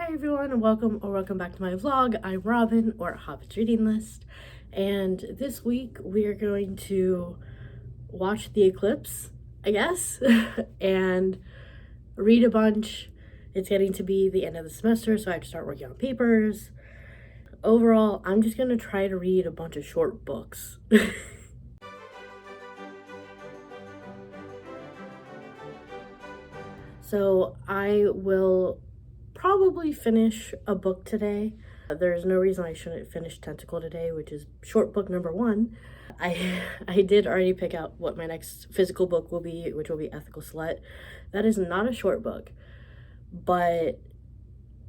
Hi everyone, and welcome back to my vlog. I'm Robin, or Hobbit's Reading List, and this week we are going to watch the eclipse, I guess, and read a bunch. It's getting to be the end of the semester, so I have to start working on papers. Overall, I'm just going to try to read a bunch of short books. So I will probably finish a book today. There's no reason I shouldn't finish Tentacle today, which is short book number 1. I did already pick out what my next physical book will be, which will be Ethical Slut. That is not a short book, but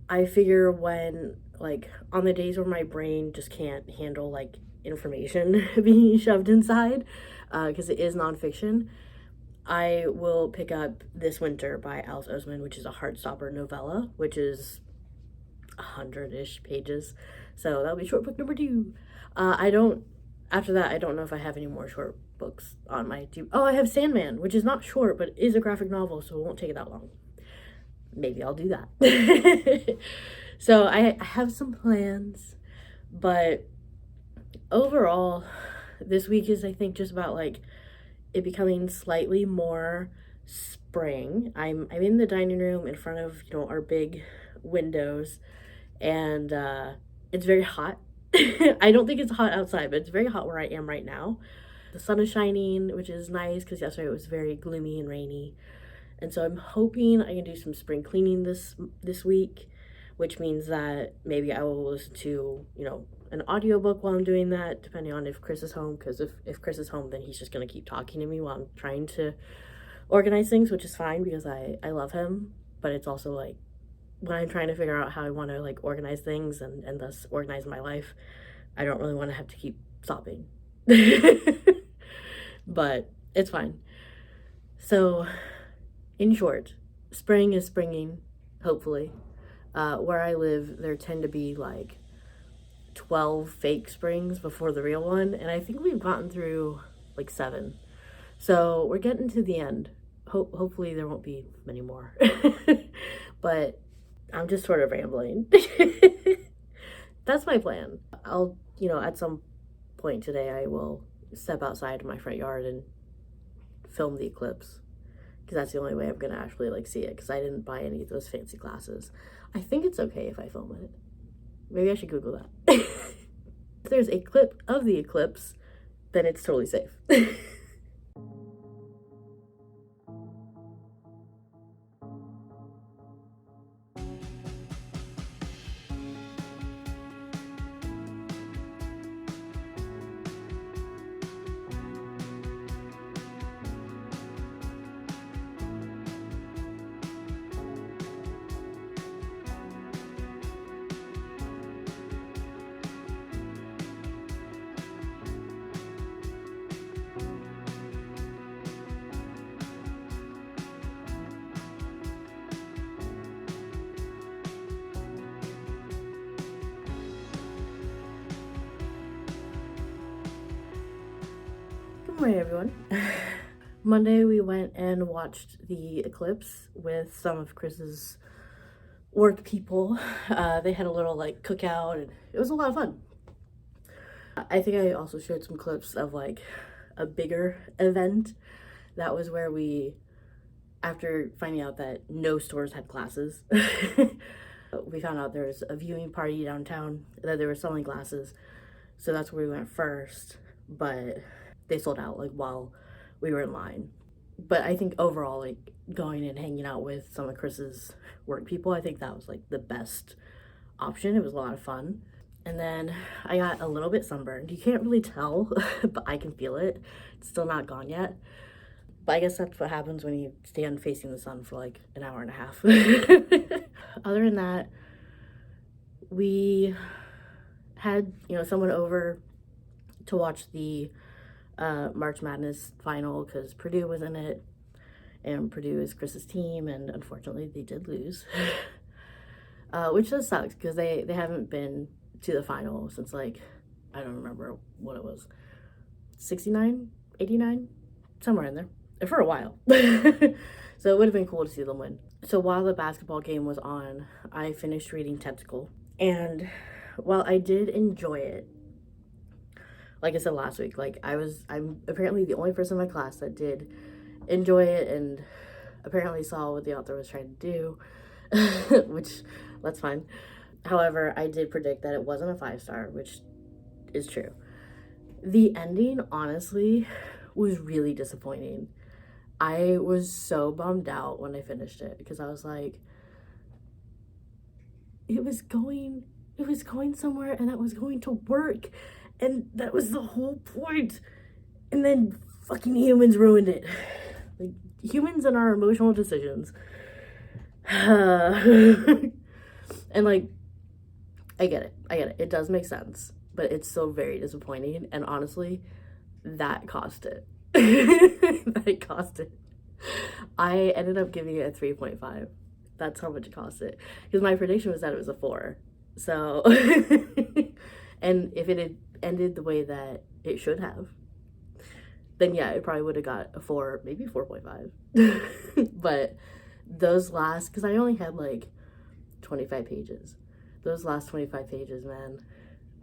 I figure when, like, on the days where my brain just can't handle, like, information being shoved inside, because it is nonfiction, I will pick up This Winter by Alice Oseman, which is a Heartstopper novella, which is 100-ish pages. So that'll be short book number 2. After that, I don't know if I have any more short books on my Oh, I have Sandman, which is not short, but is a graphic novel, so it won't take that long. Maybe I'll do that. So I have some plans, but overall, this week is, I think, just about, like, it becoming slightly more spring. I'm in the dining room in front of, our big windows, and it's very hot. I don't think it's hot outside, but it's very hot where I am right now. The sun is shining, which is nice because yesterday it was very gloomy and rainy. And so I'm hoping I can do some spring cleaning this week, which means that maybe I will listen to, an audiobook while I'm doing that, depending on if Chris is home, because if Chris is home, then he's just going to keep talking to me while I'm trying to organize things, which is fine because I love him, but it's also, like, when I'm trying to figure out how I want to, like, organize things and thus organize my life, I don't really want to have to keep sobbing. But it's fine. So, in short, spring is springing, hopefully. Where I live, there tend to be, like, 12 fake springs before the real one, and I think we've gotten through, like, 7. So we're getting to the end. Hopefully there won't be many more. But I'm just sort of rambling. That's my plan. I'll, at some point today, I will step outside my front yard and film the eclipse, because that's the only way I'm gonna actually, like, see it, because I didn't buy any of those fancy glasses. I think it's okay if I film it. Maybe I should Google that. If there's a clip of the eclipse, then it's totally safe. Good morning, everyone. Monday we went and watched the eclipse with some of Chris's work people. They had a little, like, cookout, and it was a lot of fun. I think I also shared some clips of, like, a bigger event. That was where after finding out that no stores had classes, we found out there was a viewing party downtown, that they were selling glasses. So that's where we went first, but they sold out, like, while we were in line. But I think overall, like, going and hanging out with some of Chris's work people, I think that was, like, the best option. It was a lot of fun. And then I got a little bit sunburned. You can't really tell, but I can feel it. It's still not gone yet. But I guess that's what happens when you stand facing the sun for, like, an hour and a half. Other than that, we had, someone over to watch the March Madness final, because Purdue was in it, and Purdue is Chris's team, and unfortunately they did lose. Which does suck, because they haven't been to the final since, like, I don't remember what it was, 69, 89, somewhere in there, for a while. So it would have been cool to see them win. So while the basketball game was on, I finished reading Tentacle. And while I did enjoy it, like I said last week, like I'm apparently the only person in my class that did enjoy it and apparently saw what the author was trying to do, which that's fine. However, I did predict that it wasn't a 5-star, which is true. The ending, honestly, was really disappointing. I was so bummed out when I finished it because I was like, it was going somewhere and it was going to work, and that was the whole point. And then fucking humans ruined it. Like, humans and our emotional decisions. And like, I get it. It does make sense, but it's still very disappointing. And honestly, that cost it. That cost it. I ended up giving it a 3.5. That's how much it cost it. Because my prediction was that it was a 4. So, and if it had ended the way that it should have, then yeah, it probably would have got a 4, maybe 4.5. But those last, because I only had like 25 pages. Those last 25 pages, man,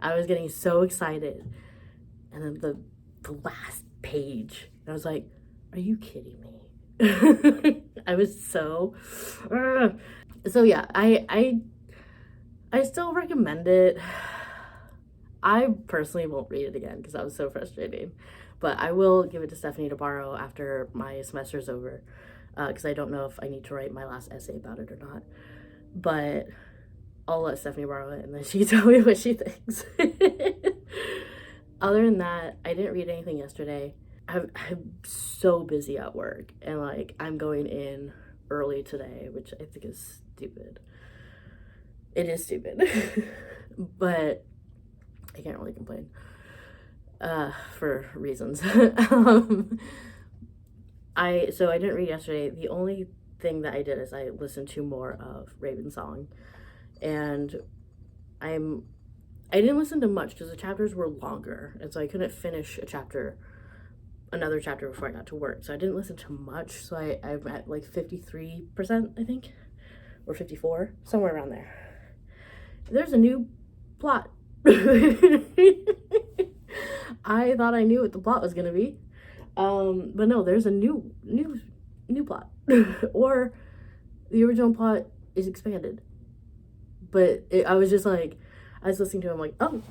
I was getting so excited. And then the last page, I was like, are you kidding me? I was so yeah, I still recommend it. I personally won't read it again because that was so frustrating, but I will give it to Stephanie to borrow after my semester's over, because I don't know if I need to write my last essay about it or not, but I'll let Stephanie borrow it and then she can tell me what she thinks. Other than that, I didn't read anything yesterday. I'm so busy at work, and like I'm going in early today, which I think is stupid. It is stupid. But I can't really complain for reasons. I didn't read yesterday. The only thing that I did is I listened to more of Ravensong, and I didn't listen to much because the chapters were longer, and so I couldn't finish another chapter before I got to work. So I didn't listen to much. So I'm at like 53%, I think, or 54, somewhere around there. There's a new plot. I thought I knew what the plot was gonna be, but no, there's a new plot, or the original plot is expanded. But I was just like, I was listening to him like, oh,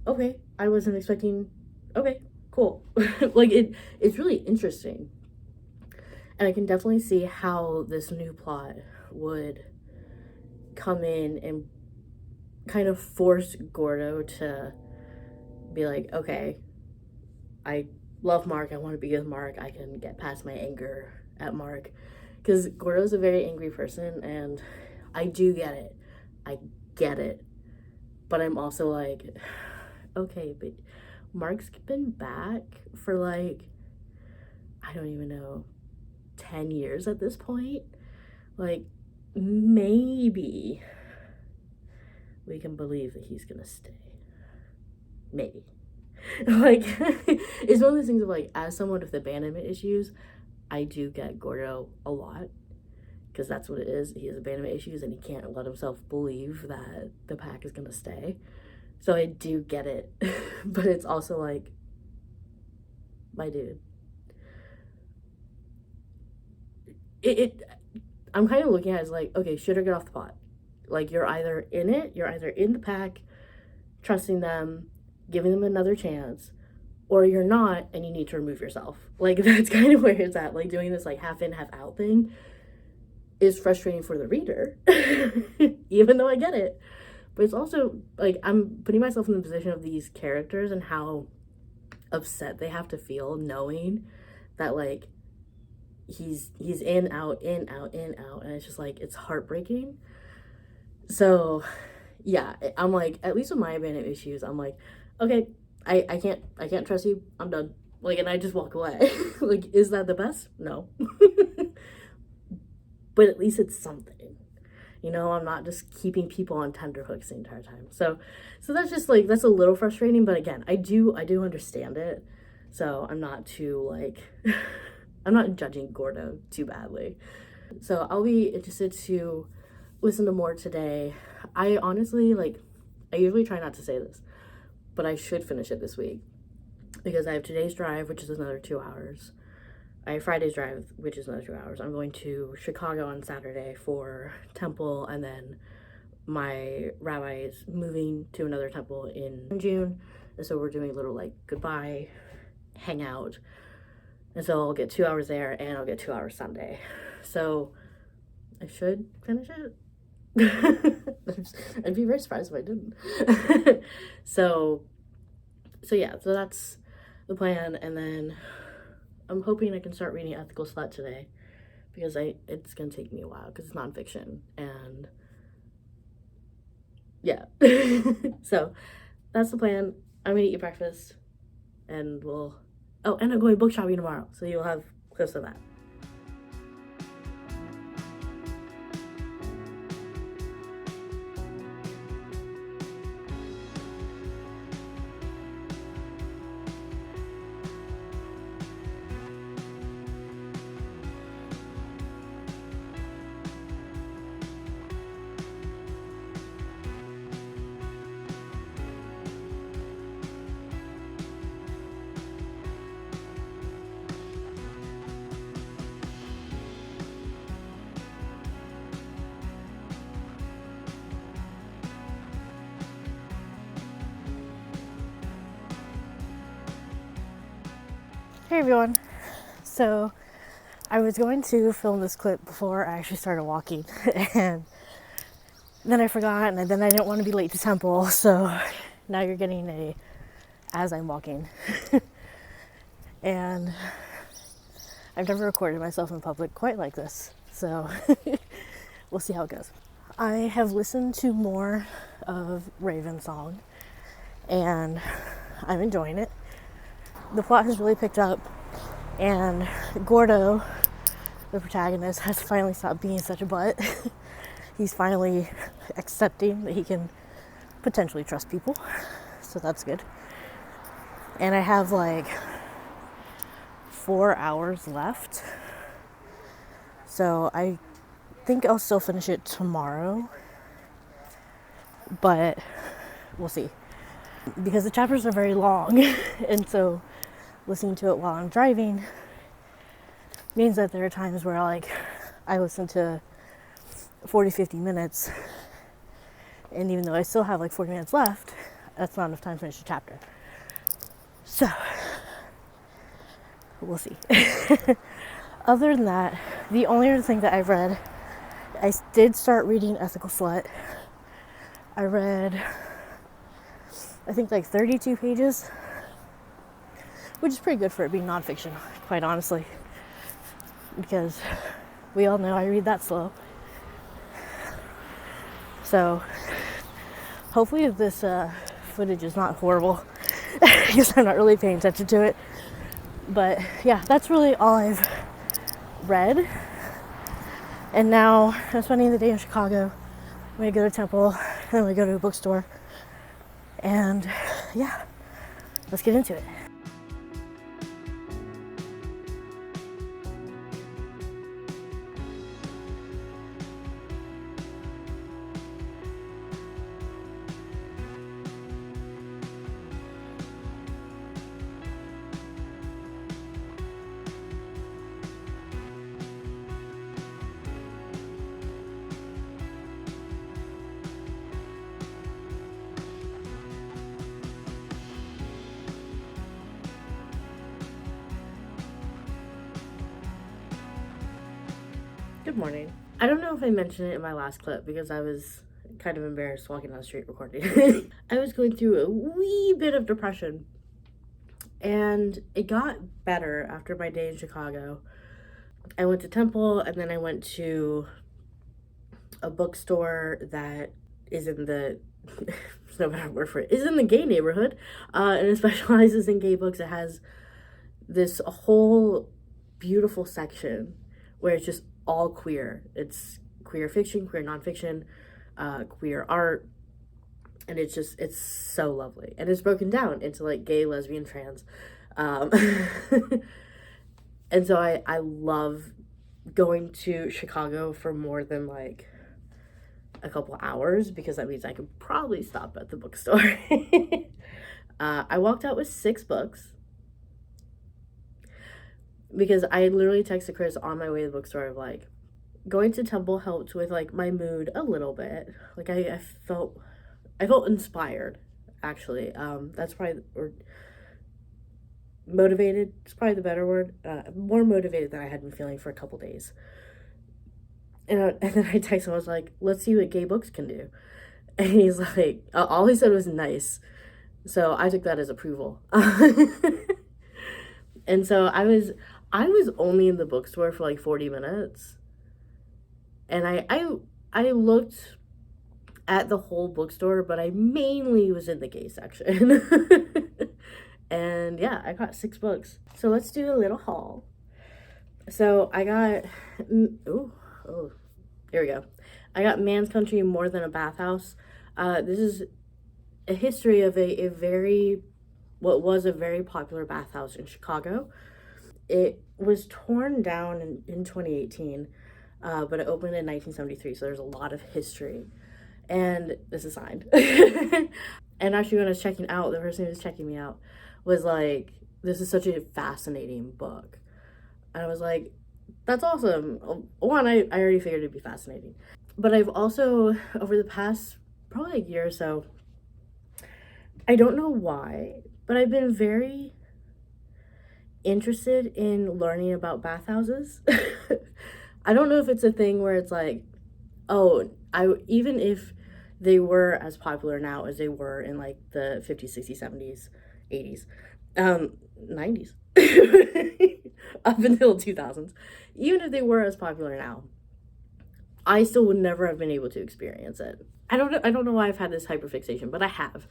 okay, I wasn't expecting. Okay, cool. Like it's really interesting, and I can definitely see how this new plot would come in and kind of force Gordo to be like, okay, I love Mark, I want to be with Mark, I can get past my anger at Mark, because Gordo's a very angry person, and I do get it. I get it, but I'm also like, okay, but Mark's been back for like, I don't even know, 10 years at this point. Like, maybe we can believe that he's gonna stay. Maybe. Like, it's one of those things of like, as someone with abandonment issues, I do get Gordo a lot, because that's what it is. He has abandonment issues and he can't let himself believe that the pack is gonna stay. So I do get it. But it's also like, my dude, I'm kind of looking at it as like, okay, shit or get off the pot. Like, you're either in it, you're either in the pack, trusting them, giving them another chance, or you're not, and you need to remove yourself. Like, that's kind of where it's at. Like, doing this like half in, half out thing is frustrating for the reader, even though I get it. But it's also like, I'm putting myself in the position of these characters and how upset they have to feel knowing that like he's in, out, in, out, in, out, and it's just like, it's heartbreaking. So yeah, I'm like, at least with my abandonment issues, I'm like, okay, I can't trust you, I'm done. Like, and I just walk away. Like, is that the best? No. But at least it's something, you know. I'm not just keeping people on tenterhooks the entire time. So that's just like, that's a little frustrating, but again, I do understand it. So I'm not too like I'm not judging Gordo too badly. So I'll be interested to listen to more today. I honestly, like, I usually try not to say this, but I should finish it this week because I have today's drive, which is another 2 hours. I have Friday's drive, which is another 2 hours. I'm going to Chicago on Saturday for temple, and then my rabbi is moving to another temple in June, and so we're doing a little, like, goodbye hangout, and so I'll get 2 hours there, and I'll get 2 hours Sunday. So I should finish it. I'd be very surprised if I didn't. so yeah, so that's the plan, and then I'm hoping I can start reading Ethical Slut today, because it's gonna take me a while because it's nonfiction, and yeah. So that's the plan. I'm gonna eat breakfast, and and I'm going book shopping tomorrow, so you'll have clips of that. Hey everyone. So I was going to film this clip before I actually started walking, and then I forgot, and then I didn't want to be late to temple, so now you're getting a as I'm walking. And I've never recorded myself in public quite like this, so we'll see how it goes. I have listened to more of Ravensong, and I'm enjoying it. The plot has really picked up, and Gordo, the protagonist, has finally stopped being such a butt. He's finally accepting that he can potentially trust people, so that's good. And I have like 4 hours left, so I think I'll still finish it tomorrow, but we'll see, because the chapters are very long, and so listening to it while I'm driving means that there are times where I listen to 40-50 minutes, and even though I still have like 40 minutes left, that's not enough time to finish the chapter. So we'll see. Other than that, the only other thing that I've read, I did start reading Ethical Slut. I read, I think, like 32 pages, which is pretty good for it being nonfiction, quite honestly, because we all know I read that slow. So hopefully this footage is not horrible, because I'm not really paying attention to it. But yeah, that's really all I've read. And now I'm spending the day in Chicago. I'm gonna go to temple, and then we go to a bookstore, and yeah, let's get into it. Good morning. I don't know if I mentioned it in my last clip because I was kind of embarrassed walking down the street recording. I was going through a wee bit of depression, and it got better after my day in Chicago. I went to temple, and then I went to a bookstore that is in the there's no better word for it, is in the gay neighborhood, and it specializes in gay books. It has this whole beautiful section where it's just all queer. It's queer fiction, queer nonfiction, queer art, and it's so lovely. And it's broken down into like gay, lesbian, trans, and so I love going to Chicago for more than like a couple hours, because that means I could probably stop at the bookstore. I walked out with 6 books because I literally texted Chris on my way to the bookstore of like, going to Temple helped with like my mood a little bit. Like I felt inspired, actually. That's probably, or motivated is probably the better word. More motivated than I had been feeling for a couple days. And then I texted him, I was like, let's see what gay books can do. And he's like, all he said was nice. So I took that as approval. And so I was only in the bookstore for like 40 minutes. And I looked at the whole bookstore, but I mainly was in the gay section. And yeah, I got 6 books. So let's do a little haul. So I got, here we go. I got Man's Country, More Than a Bathhouse. This is a history of what was a very popular bathhouse in Chicago. It was torn down in 2018, but it opened in 1973, so there's a lot of history. And this is signed. And actually, when I was checking out, the person who was checking me out was like, this is such a fascinating book. And I was like, that's awesome. One, I already figured it'd be fascinating. But I've also, over the past probably a year or so, I don't know why, but I've been very interested in learning about bathhouses. I don't know if it's a thing where it's like, oh, even if they were as popular now as they were in like the 50s, 60s, 70s, 80s, 90s, up until 2000s, even if they were as popular now, I still would never have been able to experience it. I don't know why I've had this hyperfixation, but I have.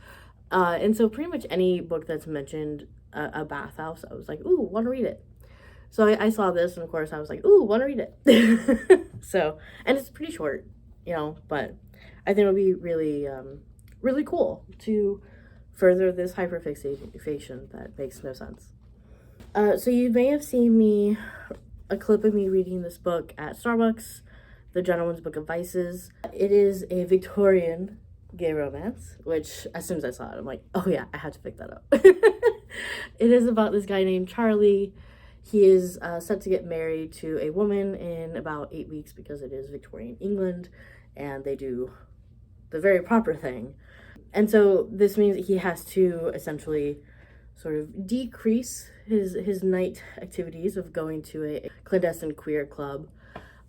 And so pretty much any book that's mentioned a bathhouse, I was like, ooh, want to read it. So I saw this, and of course I was like, ooh, want to read it. So, and it's pretty short, but I think it'll be really, really cool to further this hyperfixation that makes no sense. So you may have seen a clip of me reading this book at Starbucks, The Gentleman's Book of Vices. It is a Victorian gay romance, which as soon as I saw it, I'm like, oh yeah, I had to pick that up. It is about this guy named Charlie. He is set to get married to a woman in about 8 weeks because it is Victorian England and they do the very proper thing. And so this means that he has to essentially sort of decrease his night activities of going to a clandestine queer club,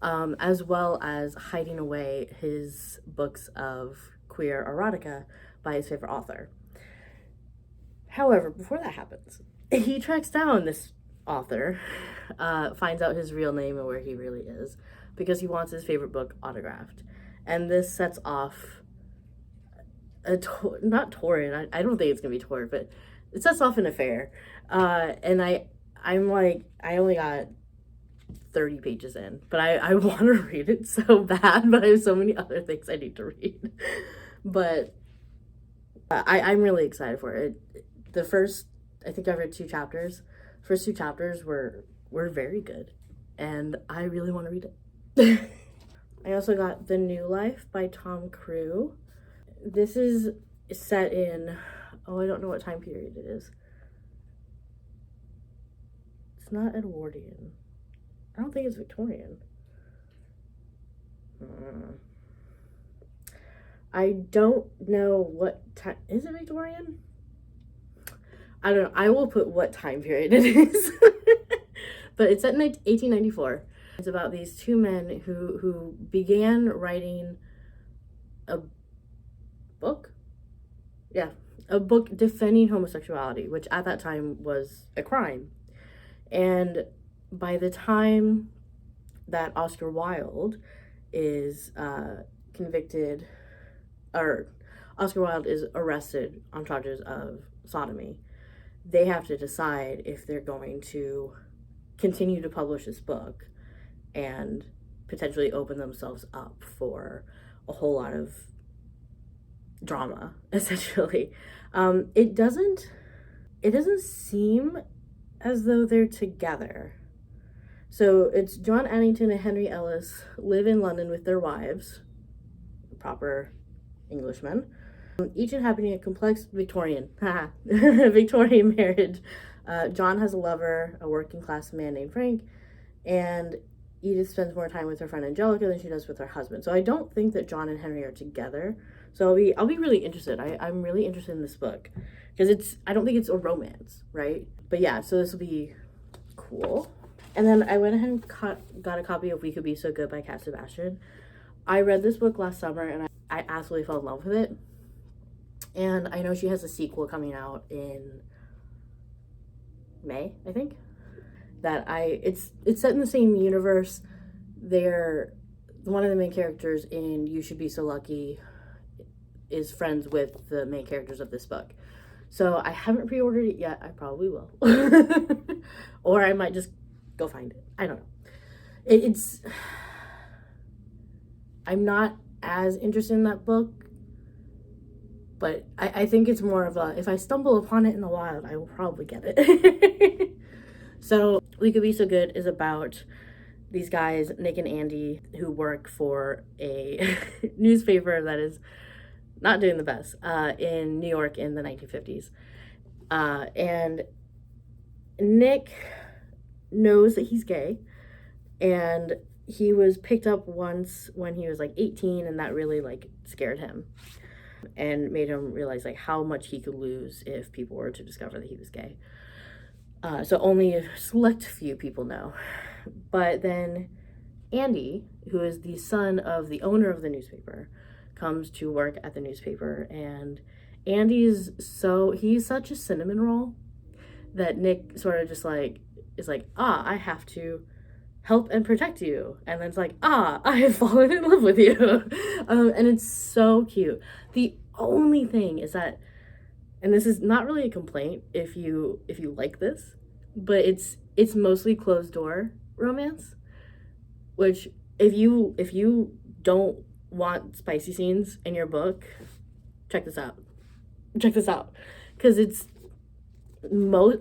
as well as hiding away his books of queer erotica by his favorite author. However, before that happens, he tracks down this author, finds out his real name and where he really is, because he wants his favorite book autographed. And this sets off not torrid, I don't think it's gonna be torrid, but it sets off an affair. And I'm like, I only got 30 pages in, but I want to read it so bad, but I have so many other things I need to read. But I'm really excited for it. I think I've read 2 chapters. First 2 chapters were very good, and I really want to read it. I also got The New Life by Tom Crew. This is set in, I don't know what time period it is. It's not Edwardian. I don't think it's Victorian. I don't know what time. Is it Victorian? I don't know. I will put what time period it is. But it's set in 1894. It's about these 2 men who began writing a book. Yeah, a book defending homosexuality, which at that time was a crime. And by the time that Oscar Wilde is convicted, or Oscar Wilde is arrested on charges of sodomy, they have to decide if they're going to continue to publish this book and potentially open themselves up for a whole lot of drama, essentially. It doesn't seem as though they're together. So it's John Addington and Henry Ellis live in London with their wives, proper Englishmen, each inhabiting a complex Victorian Victorian marriage. John has a lover, a working class man named Frank, and Edith spends more time with her friend Angelica than she does with her husband. So I don't think that John and Henry are together. So I'll be really interested. I'm really interested in this book because I don't think it's a romance, right? But yeah, so this will be cool. And then I went ahead and got a copy of We Could Be So Good by Cat Sebastian. I read this book last summer and I absolutely fell in love with it. And I know she has a sequel coming out in May, I think. It's set in the same universe. They're one of the main characters in You Should Be So Lucky is friends with the main characters of this book. So I haven't pre-ordered it yet. I probably will. Or I might just go find it. I don't know. I'm not as interested in that book, but I think it's more of if I stumble upon it in the wild, I will probably get it. So We Could Be So Good is about these guys, Nick and Andy, who work for a newspaper that is not doing the best in New York in the 1950s. And Nick knows that he's gay, and he was picked up once when he was like 18, and that really like scared him and made him realize like how much he could lose if people were to discover that he was gay. So only a select few people know. But then Andy, who is the son of the owner of the newspaper, comes to work at the newspaper, and he's such a cinnamon roll that Nick sort of just like is like, I have to help and protect you, and then it's like, I have fallen in love with you. And it's so cute. The only thing is that, and this is not really a complaint if you like this, but it's mostly closed door romance, which if you don't want spicy scenes in your book, check this out, because it's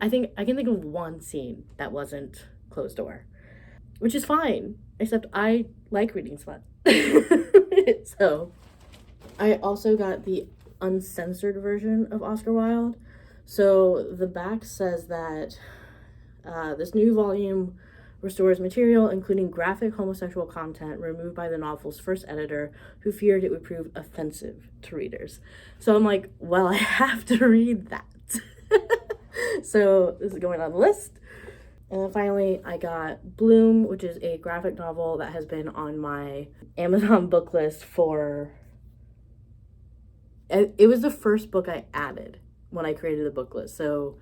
I think I can think of one scene that wasn't closed door, which is fine, except I like reading Slut. So I also got the uncensored version of Oscar Wilde. So the back says that this new volume restores material, including graphic homosexual content removed by the novel's first editor, who feared it would prove offensive to readers. So I'm like, well, I have to read that. So this is going on the list. And then finally, I got Bloom, which is a graphic novel that has been on my Amazon book list for... It was the first book I added when I created the book list. So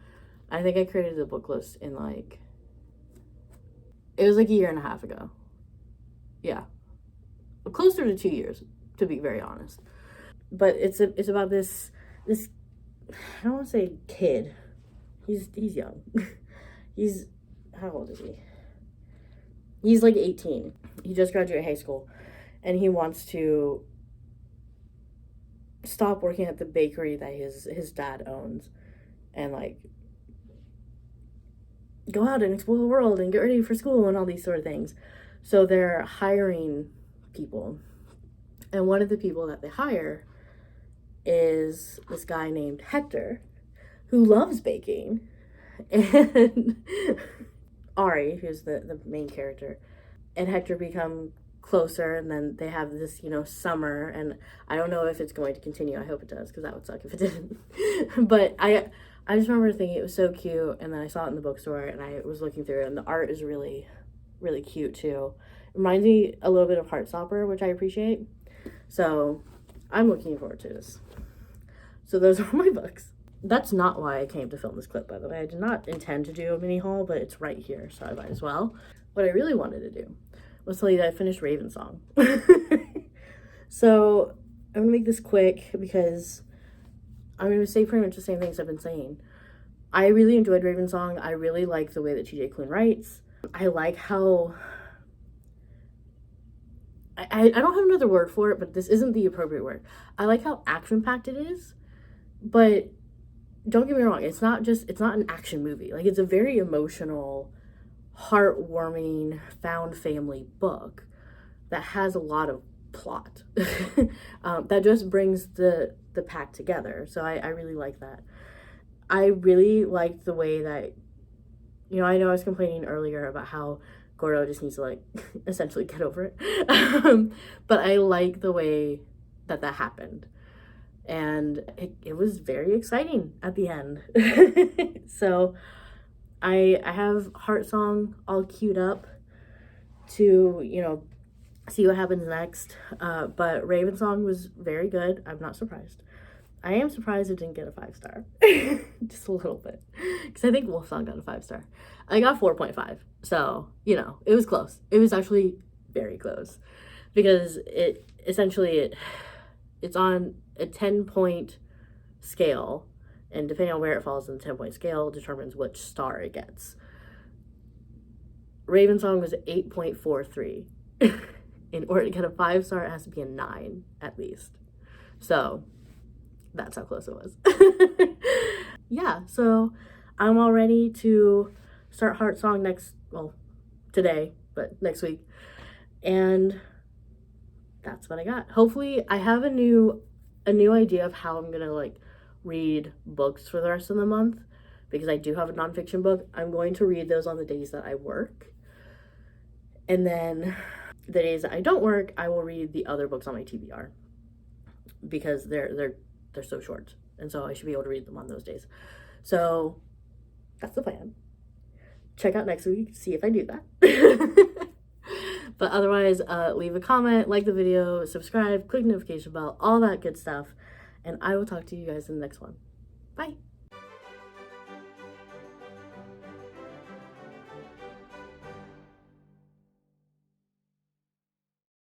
I think I created the book list in it was like a year and a half ago. Yeah. Closer to 2 years, to be very honest. But it's about this I don't want to say kid. He's young. How old is he? He's like 18. He just graduated high school, and he wants to stop working at the bakery that his dad owns, and like go out and explore the world and get ready for school and all these sort of things. So they're hiring people, and one of the people that they hire is this guy named Hector, who loves baking, and Ari, who's the main character, and Hector become closer, and then they have this, summer, and I don't know if it's going to continue. I hope it does, because that would suck if it didn't. But I just remember thinking it was so cute, and then I saw it in the bookstore, and I was looking through it, and the art is really, really cute, too. It reminds me a little bit of Heartstopper, which I appreciate. So I'm looking forward to this. So those are my books. That's not why I came to film this clip, by the way. I did not intend to do a mini haul, but it's right here, so I might as well. What I really wanted to do was tell you that I finished Ravensong. So I'm gonna make this quick because I'm gonna say pretty much the same things I've been saying. I really enjoyed Ravensong. I really like the way that TJ Klune writes. I like how... I don't have another word for it, but this isn't the appropriate word. I like how action-packed it is, but don't get me wrong, it's not an action movie. Like, it's a very emotional heartwarming found family book that has a lot of plot that just brings the pack together. So I really like that. I really liked the way that, you know, I know I was complaining earlier about how Gordo just needs to, like, essentially get over it. But I like the way that happened. And it was very exciting at the end. So I have Heart Song all queued up to, you know, see what happens next. But Ravensong was very good. I'm not surprised. I am surprised it didn't get a 5-star. Just a little bit. Because I think Wolfsong got a 5-star. I got 4.5. So, you know, it was close. It was actually very close. Because it's on a 10-point scale. And depending on where it falls in the 10-point scale determines which star it gets. Ravensong was 8.43. In order to get a 5-star, it has to be a 9 at least. So that's how close it was. Yeah, so I'm all ready to start Heart Song today, but next week. And that's what I got. Hopefully I have a new idea of how I'm gonna, like, read books for the rest of the month, because I do have a nonfiction book. I'm going to read those on the days that I work. And then the days that I don't work, I will read the other books on my TBR, because they're so short, and so I should be able to read them on those days. So that's the plan. Check out next week, see if I do that. But otherwise, leave a comment, like the video, subscribe, click the notification bell, all that good stuff, and I will talk to you guys in the next one. Bye.